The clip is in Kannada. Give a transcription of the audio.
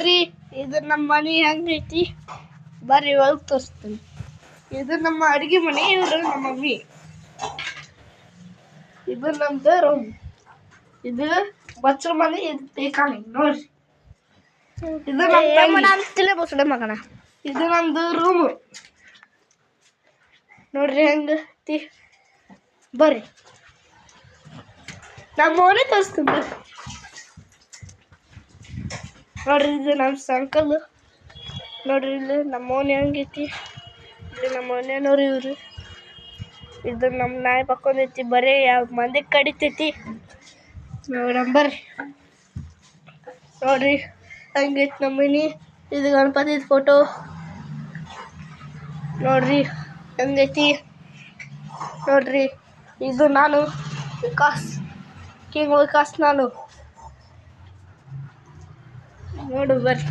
ರೀ ಇದು ನಮ್ಮ ಮನೆ ಹೆಂಗೈತಿ ಬರ್ರಿ ಒಳಗೆ ತೋರಿಸ್ತೀನಿ. ಇದು ನಮ್ಮ ಅಡುಗೆ ಮನೆ, ಇವರು ನಮ್ಮ ಮಮ್ಮಿ. ಇದು ನಮ್ದು ರೂಮ್. ಇದು ಬಚ್ಚಲ ಮನೆ, ಇದು ಬೇಕಾನೆ ನೋಡ್ರಿ. ಇದು ನಮ್ಮ ಮಗನ. ಇದು ನಮ್ದು ರೂಮು ನೋಡ್ರಿ ಹೆಂಗೈತಿ. ಬರ್ರಿ ನಮ್ಮ ಮನೆ ತೋರಿಸ್ತೀನಿ ನೋಡ್ರಿ. ಇದು ನಮ್ಮ ಸಂಕಲ್ ನೋಡ್ರಿ. ಇಲ್ಲಿ ನಮ್ಮ ಮನೆ ಹೆಂಗೈತಿ. ಇಲ್ಲಿ ನಮ್ಮ ಮನೆಯವ್ರು ಇವ್ರು. ಇದು ನಮ್ಮ ನಾಯಿ ಪಕ್ಕೊಂದೈತಿ, ಬರೀ ಯಾವ ಮಂದಿ ಕಡಿತೈತಿ ನೋಡಂಬರ್ರಿ. ನೋಡ್ರಿ ಹಂಗೈತಿ ನಮ್ಮ ಮನೆ. ಇದು ಗಣಪತಿ ಫೋಟೋ ನೋಡ್ರಿ ಹೆಂಗೈತಿ. ನೋಡ್ರಿ ಇದು ನಾನು ವಿಕಾಸ್, ಕಿಂಗ್ ವಿಕಾಸ್ ನಾನು. ನೋಡು ಬರ್ರಿ.